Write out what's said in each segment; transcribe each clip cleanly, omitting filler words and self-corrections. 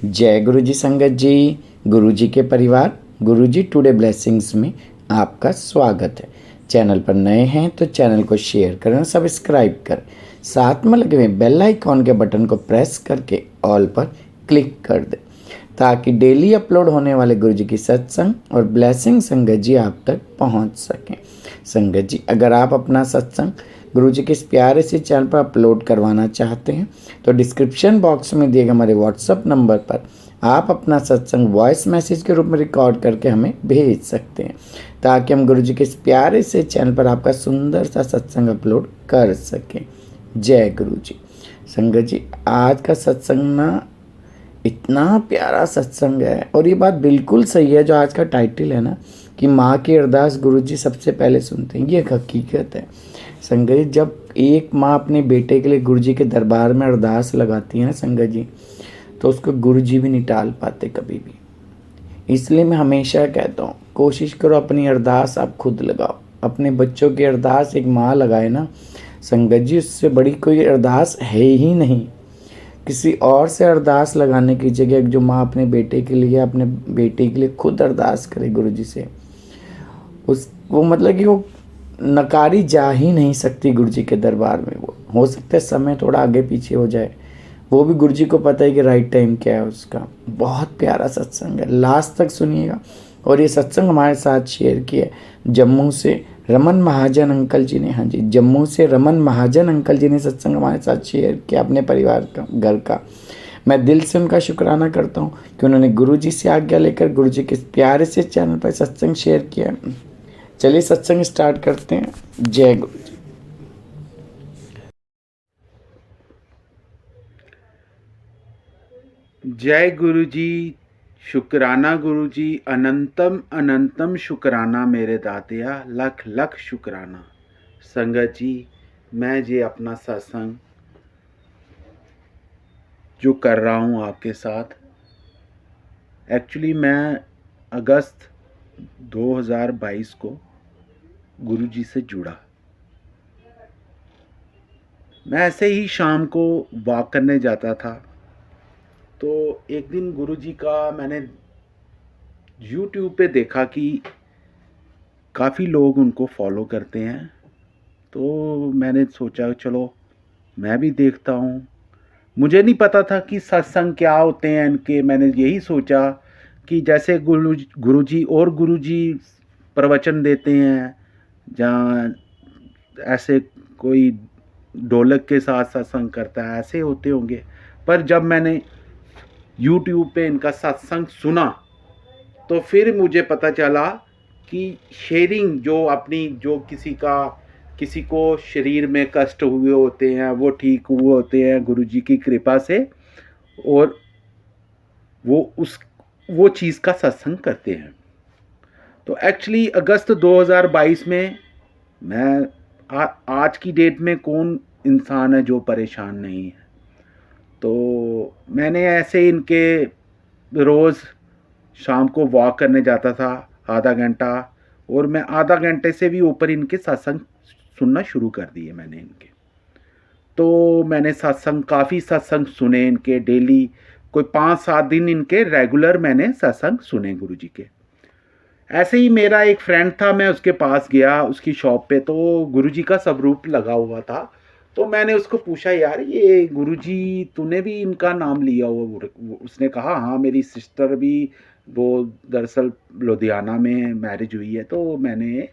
जय गुरु जी संगत जी, गुरु जी के परिवार, गुरु जी टुडे ब्लेसिंग्स में आपका स्वागत है। चैनल पर नए हैं तो चैनल को शेयर करें, सब्सक्राइब करें, साथ में लगे हुए बेल आइकॉन के बटन को प्रेस करके ऑल पर क्लिक कर दें ताकि डेली अपलोड होने वाले गुरु जी की सत्संग और ब्लेसिंग संगत जी आप तक पहुंच सकें। संगत जी, अगर आप अपना सत्संग गुरु जी के इस प्यारे से चैनल पर अपलोड करवाना चाहते हैं तो डिस्क्रिप्शन बॉक्स में दिए गए हमारे व्हाट्सएप नंबर पर आप अपना सत्संग वॉइस मैसेज के रूप में रिकॉर्ड करके हमें भेज सकते हैं ताकि हम गुरु जी के इस प्यारे से चैनल पर आपका सुंदर सा सत्संग अपलोड कर सकें। जय गुरु जी। संगत जी, आज का सत्संग ना इतना प्यारा सत्संग है और ये बात बिल्कुल सही है जो आज का टाइटल है ना कि माँ की अरदास गुरु जी सबसे पहले सुनते हैं। ये एक हकीकत है संगत जी। जब एक माँ अपने बेटे के लिए गुरु जी के दरबार में अरदास लगाती है ना संगत जी, तो उसको गुरु जी भी नहीं टाल पाते कभी भी। इसलिए मैं हमेशा कहता हूँ, कोशिश करो अपनी अरदास आप खुद लगाओ। अपने बच्चों की अरदास एक माँ लगाए ना संगत जी, उससे बड़ी कोई अरदास है ही नहीं। किसी और से अरदास लगाने की जगह जो माँ अपने बेटे के लिए, अपने बेटे के लिए खुद अरदास करे गुरु जी से, उस वो मतलब कि वो नकारी जा ही नहीं सकती गुरु जी के दरबार में। वो हो सकता है समय थोड़ा आगे पीछे हो जाए, वो भी गुरु जी को पता है कि राइट टाइम क्या है उसका। बहुत प्यारा सत्संग है, लास्ट तक सुनिएगा। और ये सत्संग हमारे साथ शेयर किया जम्मू से रमन महाजन अंकल जी ने। हाँ जी, जम्मू से रमन महाजन अंकल जी ने सत्संग हमारे साथ शेयर किया अपने परिवार का, घर का। मैं दिल से उनका शुक्राना करता हूँ कि उन्होंने गुरु जी से आज्ञा लेकर गुरु जी के प्यारे से चैनल पर सत्संग शेयर किया। चलिए सत्संग स्टार्ट करते हैं। जय गुरु जी। जय गुरु जी, शुक्राना गुरु जी, अनंतम अनंतम शुक्राना मेरे दातिया, लख लख शुक्राना। संगत जी, मैं ये अपना सत्संग जो कर रहा हूँ आपके साथ, एक्चुअली मैं अगस्त 2022 को गुरु जी से जुड़ा। मैं ऐसे ही शाम को वॉक करने जाता था, तो एक दिन गुरु जी का मैंने YouTube पे देखा कि काफ़ी लोग उनको फॉलो करते हैं। तो मैंने सोचा चलो मैं भी देखता हूँ। मुझे नहीं पता था कि सत्संग क्या होते हैं इनके। मैंने यही सोचा कि जैसे गुरुजी और गुरुजी प्रवचन देते हैं, जहाँ ऐसे कोई ढोलक के साथ सत्संग करता है, ऐसे होते होंगे। पर जब मैंने YouTube पे इनका सत्संग सुना तो फिर मुझे पता चला कि शेयरिंग जो अपनी, जो किसी को शरीर में कष्ट हुए होते हैं वो ठीक हुए होते हैं गुरुजी की कृपा से, और वो चीज़ का सत्संग करते हैं। तो एक्चुअली अगस्त 2022 में मैं आज की डेट में कौन इंसान है जो परेशान नहीं है। तो मैंने ऐसे इनके रोज़ शाम को वॉक करने जाता था आधा घंटा, और मैं आधा घंटे से भी ऊपर इनके सत्संग सुनना शुरू कर दिए मैंने इनके। तो मैंने काफ़ी सत्संग सुने इनके, डेली कोई 5-7 दिन इनके रेगुलर मैंने सत्संग सुने गुरु जी के। ऐसे ही मेरा एक फ्रेंड था, मैं उसके पास गया उसकी शॉप पे, तो गुरु जी का स्वरूप लगा हुआ था। तो मैंने उसको पूछा, यार ये गुरु जी तूने भी इनका नाम लिया हुआ? उसने कहा हाँ, मेरी सिस्टर भी, वो दरअसल लुधियाना में मैरिज हुई है, तो मैंने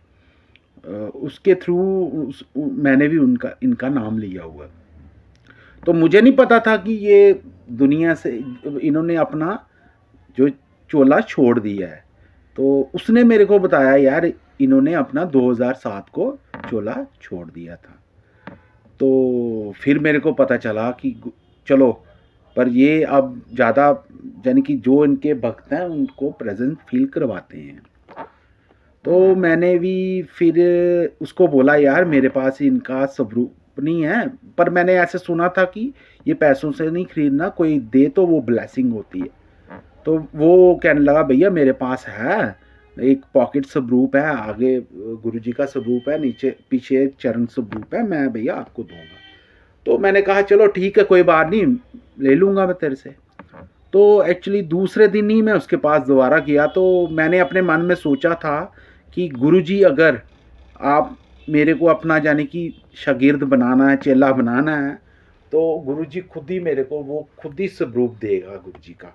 उसके थ्रू मैंने भी इनका नाम लिया हुआ। तो मुझे नहीं पता था कि ये दुनिया से इन्होंने अपना जो चोला छोड़ दिया है। तो उसने मेरे को बताया, यार इन्होंने अपना 2007 को चोला छोड़ दिया था। तो फिर मेरे को पता चला कि चलो, पर ये अब ज़्यादा, यानी कि जो इनके भक्त हैं उनको प्रेजेंस फील करवाते हैं। तो मैंने भी फिर उसको बोला, यार मेरे पास इनका स्वरूप नहीं है, पर मैंने ऐसे सुना था कि ये पैसों से नहीं खरीदना, कोई दे तो वो ब्लेसिंग होती है। तो वो कहने लगा, भैया मेरे पास है एक पॉकेट स्वरूप है, आगे गुरु जी का स्वरूप है, नीचे पीछे चरण स्वरूप है, मैं भैया आपको दूंगा। तो मैंने कहा चलो ठीक है, कोई बात नहीं, ले लूँगा मैं तेरे से। तो एक्चुअली दूसरे दिन ही मैं उसके पास दोबारा गया, तो मैंने अपने मन में सोचा था कि गुरुजी अगर आप मेरे को अपना यानी कि शागिर्द बनाना है, चेला बनाना है, तो गुरुजी खुद ही मेरे को वो खुद ही स्वरूप देगा गुरुजी का।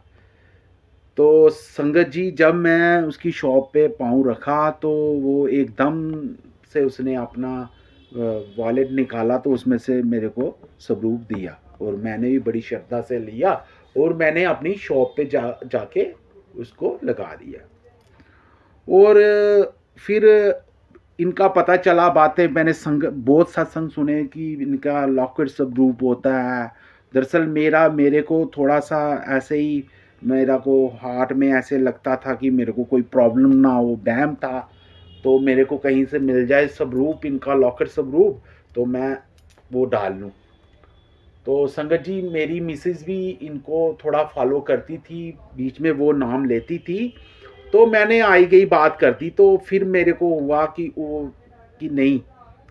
तो संगत जी जब मैं उसकी शॉप पे पाँव रखा तो वो एकदम से उसने अपना वॉलेट निकाला, तो उसमें से मेरे को स्वरूप दिया और मैंने भी बड़ी श्रद्धा से लिया और मैंने अपनी शॉप पे जाके उसको लगा दिया। और फिर इनका पता चला, बातें मैंने बहुत सत्संग सुने कि इनका लॉकेट स्वरूप होता है। दरअसल मेरे को थोड़ा सा ऐसे ही मेरा को हार्ट में ऐसे लगता था कि मेरे को कोई प्रॉब्लम ना हो, वहम था, तो मेरे को कहीं से मिल जाए स्वरूप इनका लॉकेट स्वरूप तो मैं वो डाल लूँ। तो संगत जी मेरी मिसेज़ भी इनको थोड़ा फॉलो करती थी, बीच में वो नाम लेती थी, तो मैंने आई गई बात कर दी। तो फिर मेरे को हुआ कि नहीं,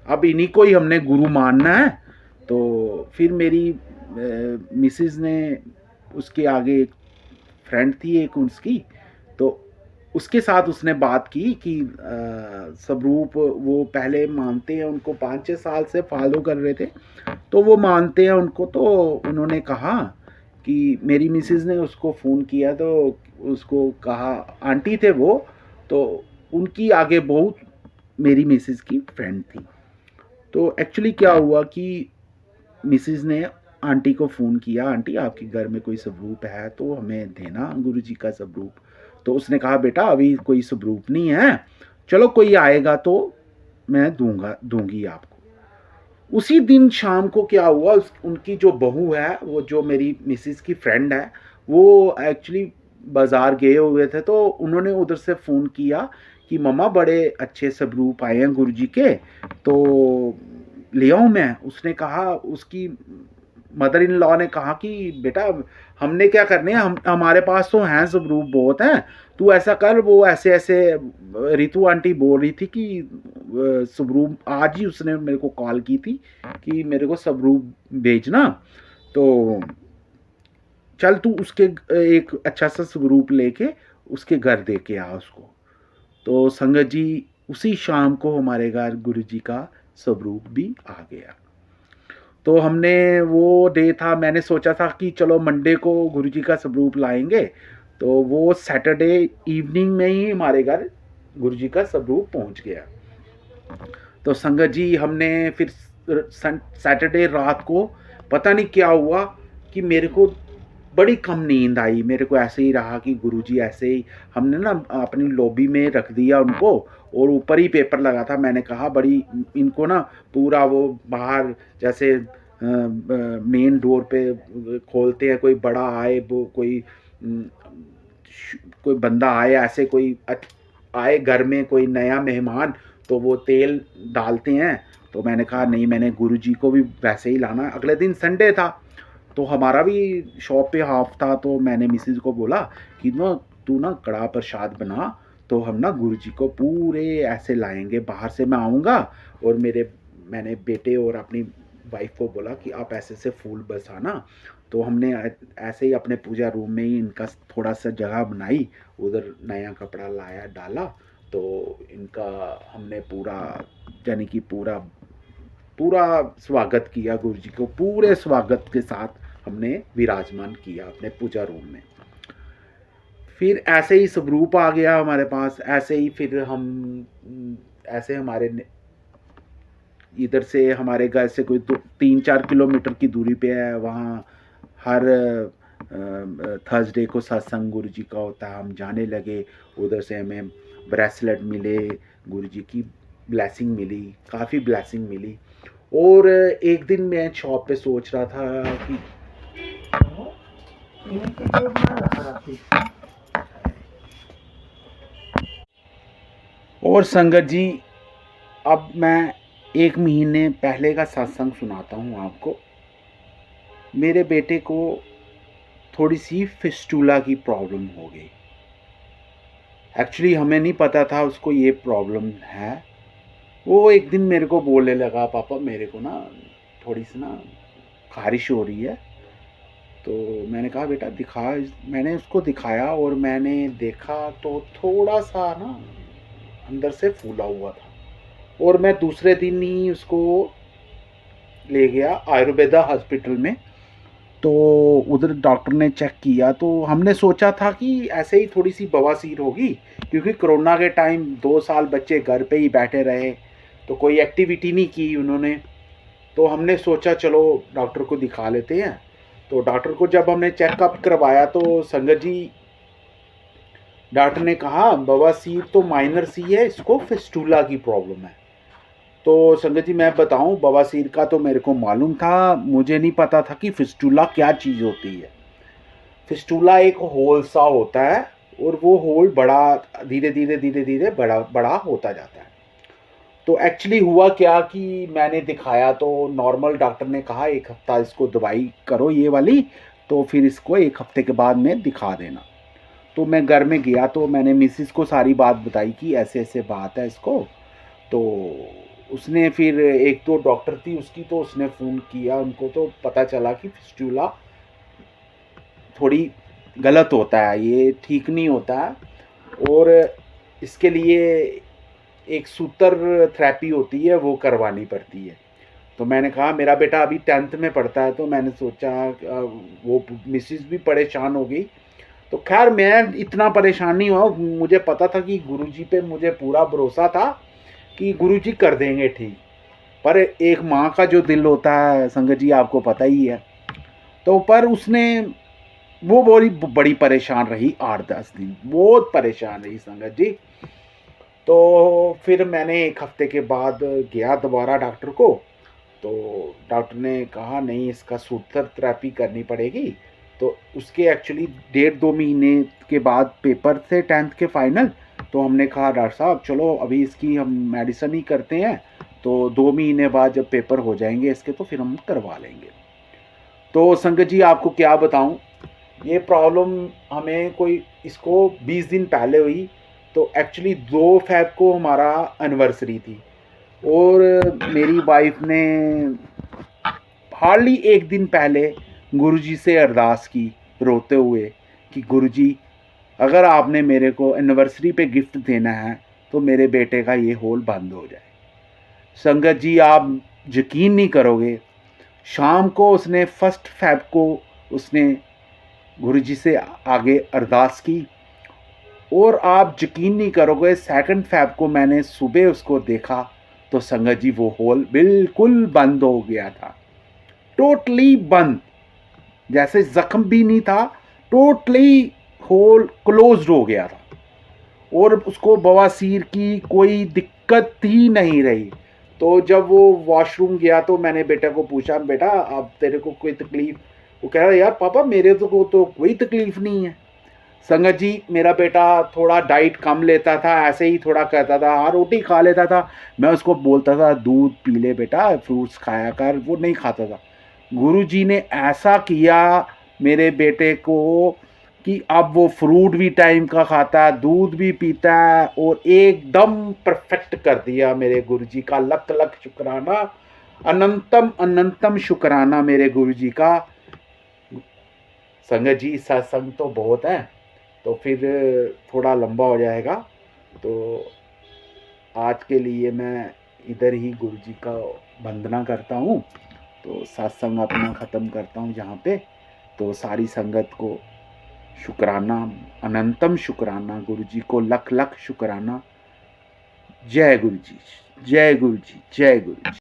अब इन्हीं को ही हमने गुरु मानना है। तो फिर मेरी मिसेज़ ने उसके आगे एक फ्रेंड थी एक उसकी, तो उसके साथ उसने बात की कि स्वरूप वो पहले मानते हैं, उनको 5-6 साल से फॉलो कर रहे थे, तो वो मानते हैं उनको। तो उन्होंने कहा कि मेरी मिसेज़ ने उसको फ़ोन किया, तो उसको कहा, आंटी थे वो, तो उनकी आगे बहुत मेरी मिसेज़ की फ्रेंड थी। तो एक्चुअली क्या हुआ कि मिसेज़ ने आंटी को फ़ोन किया, आंटी आपके घर में कोई स्वरूप है तो हमें देना गुरुजी का स्वरूप। तो उसने कहा बेटा अभी कोई स्वरूप नहीं है, चलो कोई आएगा तो मैं दूंगी आपको। उसी दिन शाम को क्या हुआ, उनकी जो बहू है, वो जो मेरी मिसेस की फ्रेंड है, वो एक्चुअली बाज़ार गए हुए थे, तो उन्होंने उधर से फ़ोन किया कि मम्मा बड़े अच्छे स्वरूप आए हैं गुरुजी के, तो ले आऊँ मैं? उसने कहा, उसकी मदर इन लॉ ने कहा कि बेटा हमने क्या करने हैं, हम हमारे पास तो हैं स्वरूप बहुत हैं, तू ऐसा कर, वो ऐसे ऐसे रितु आंटी बोल रही थी कि स्वरूप आज ही उसने मेरे को कॉल की थी कि मेरे को स्वरूप भेजना, तो चल तू उसके एक अच्छा सा स्वरूप लेके उसके घर दे के आ उसको। तो संगत जी उसी शाम को हमारे घर गुरुजी का स्वरूप भी आ गया। तो हमने वो डे था, मैंने सोचा था कि चलो मंडे को गुरुजी का स्वरूप लाएंगे, तो वो सैटरडे इवनिंग में ही हमारे घर गुरुजी का स्वरूप पहुंच गया। तो संगत जी हमने फिर सैटरडे रात को पता नहीं क्या हुआ कि मेरे को बड़ी कम नींद आई, मेरे को ऐसे ही रहा कि गुरुजी ऐसे ही, हमने ना अपनी लॉबी में रख दिया उनको और ऊपर ही पेपर लगा था। मैंने कहा बड़ी इनको ना पूरा वो बाहर जैसे मेन डोर पे खोलते हैं, कोई बड़ा आए, वो कोई बंदा आए, ऐसे कोई आए घर में कोई नया मेहमान, तो वो तेल डालते हैं। तो मैंने कहा नहीं, मैंने गुरुजी को भी वैसे ही लाना। अगले दिन संडे था, तो हमारा भी शॉप पे हाफ था, तो मैंने मिसेज को बोला कि ना तू ना कड़ा प्रसाद बना, तो हम ना गुरुजी को पूरे ऐसे लाएंगे, बाहर से मैं आऊँगा और मैंने बेटे और अपनी वाइफ को बोला कि आप ऐसे से फूल बरसाना। तो हमने ऐसे ही अपने पूजा रूम में ही इनका थोड़ा सा जगह बनाई, उधर नया कपड़ा लाया डाला, तो इनका हमने पूरा यानी कि पूरा पूरा स्वागत किया, गुरुजी को पूरे स्वागत के साथ हमने विराजमान किया अपने पूजा रूम में। फिर ऐसे ही स्वरूप आ गया हमारे पास, ऐसे ही फिर हम ऐसे हमारे इधर से हमारे घर से कोई 3-4 किलोमीटर की दूरी पे है, वहाँ हर थर्सडे को सत्संग गुरुजी का होता है। हम जाने लगे, उधर से हमें ब्रेसलेट मिले, गुरुजी की ब्लेसिंग मिली, काफ़ी ब्लेसिंग मिली। और एक दिन मैं शॉप पे सोच रहा था कि और संगत जी अब मैं 1 महीने पहले का सत्संग सुनाता हूँ आपको। मेरे बेटे को थोड़ी सी फिस्टूला की प्रॉब्लम हो गई। एक्चुअली हमें नहीं पता था उसको ये प्रॉब्लम है। वो एक दिन मेरे को बोलने लगा, पापा मेरे को ना थोड़ी सी ना खारिश हो रही है, तो मैंने कहा बेटा दिखा। मैंने उसको दिखाया और मैंने देखा तो थोड़ा सा ना अंदर से फूला हुआ था। और मैं दूसरे दिन ही उसको ले गया आयुर्वेदा हॉस्पिटल में। तो उधर डॉक्टर ने चेक किया तो हमने सोचा था कि ऐसे ही थोड़ी सी बवासीर होगी, क्योंकि कोरोना के टाइम 2 साल बच्चे घर पे ही बैठे रहे, तो कोई एक्टिविटी नहीं की उन्होंने। तो हमने सोचा चलो डॉक्टर को दिखा लेते हैं। तो डॉक्टर को जब हमने चेकअप करवाया तो संगत जी डॉक्टर ने कहा बवासीर तो माइनर सी है, इसको फिस्टूला की प्रॉब्लम है। तो संगत जी मैं बताऊं, बवासीर का तो मेरे को मालूम था, मुझे नहीं पता था कि फिस्टूला क्या चीज़ होती है। फिस्टूला एक होल सा होता है और वो होल बड़ा धीरे धीरे धीरे धीरे बड़ा बड़ा होता जाता है। तो एक्चुअली हुआ क्या कि मैंने दिखाया तो नॉर्मल डॉक्टर ने कहा 1 हफ्ता इसको दवाई करो ये वाली, तो फिर इसको 1 हफ्ते के बाद में दिखा देना। तो मैं घर में गया तो मैंने मिसिस को सारी बात बताई कि ऐसे ऐसे बात है इसको। तो उसने फिर एक तो डॉक्टर थी उसकी, तो उसने फ़ोन किया उनको, तो पता चला कि फिस्टूला थोड़ी गलत होता है, ये ठीक नहीं होता है। और इसके लिए एक सूत्र थेरेपी होती है वो करवानी पड़ती है। तो मैंने कहा मेरा बेटा अभी 10th में पढ़ता है, तो मैंने सोचा वो मिसिस भी परेशान हो गई। तो खैर मैं इतना परेशान नहीं हुआ, मुझे पता था कि गुरुजी पे मुझे पूरा भरोसा था कि गुरुजी कर देंगे ठीक। पर एक माँ का जो दिल होता है संगत जी आपको पता ही है। तो पर उसने वो बड़ी बड़ी परेशान रही, 8-10 दिन बहुत परेशान रही संगत जी। तो फिर मैंने 1 हफ्ते के बाद गया दोबारा डॉक्टर को। तो डॉक्टर ने कहा नहीं इसका सूत्र थेरेपी करनी पड़ेगी। तो उसके एक्चुअली 1.5-2 महीने के बाद पेपर थे 10th के फाइनल। तो हमने कहा डॉक्टर साहब चलो अभी इसकी हम मेडिसिन ही करते हैं, तो 2 महीने बाद जब पेपर हो जाएंगे इसके तो फिर हम करवा लेंगे। तो संगत जी आपको क्या बताऊं, ये प्रॉब्लम हमें कोई इसको 20 दिन पहले हुई। तो एक्चुअली 2 फ़रवरी को हमारा एनिवर्सरी थी और मेरी वाइफ ने हार्डली 1 दिन पहले गुरुजी से अरदास की रोते हुए कि गुरुजी अगर आपने मेरे को एनिवर्सरी पे गिफ्ट देना है तो मेरे बेटे का ये होल बंद हो जाए। संगत जी आप यकीन नहीं करोगे, शाम को उसने 1 फ़रवरी को उसने गुरुजी से आगे अरदास की और आप यकीन नहीं करोगे 2 फ़रवरी को मैंने सुबह उसको देखा तो संगत जी वो होल बिल्कुल बंद हो गया था, टोटली बंद, जैसे जख्म भी नहीं था, टोटली होल क्लोज्ड हो गया था और उसको बवासीर की कोई दिक्कत ही नहीं रही। तो जब वो वॉशरूम गया तो मैंने बेटे को पूछा बेटा अब तेरे को कोई तकलीफ, वो कह रहा यार पापा मेरे तो कोई तकलीफ नहीं है। संगत जी मेरा बेटा थोड़ा डाइट कम लेता था, ऐसे ही थोड़ा कहता था हाँ रोटी खा लेता था, मैं उसको बोलता था दूध पी ले बेटा फ्रूट्स खाया कर, वो नहीं खाता था। गुरुजी ने ऐसा किया मेरे बेटे को कि अब वो फ्रूट भी टाइम का खाता है, दूध भी पीता है और एकदम परफेक्ट कर दिया मेरे गुरुजी का। लख लख शुक्राना, अनंतम अनंतम शुक्राना मेरे गुरुजी का। संगत जी सत्संग तो बहुत है तो फिर थोड़ा लंबा हो जाएगा, तो आज के लिए मैं इधर ही गुरुजी का वंदना करता हूँ। तो सत्संग अपना ख़त्म करता हूँ यहाँ पे। तो सारी संगत को शुक्राना, अनंतम शुक्राना, गुरुजी को लख लख शुक्राना। जय गुरुजी, जय गुरुजी, जय गुरुजी।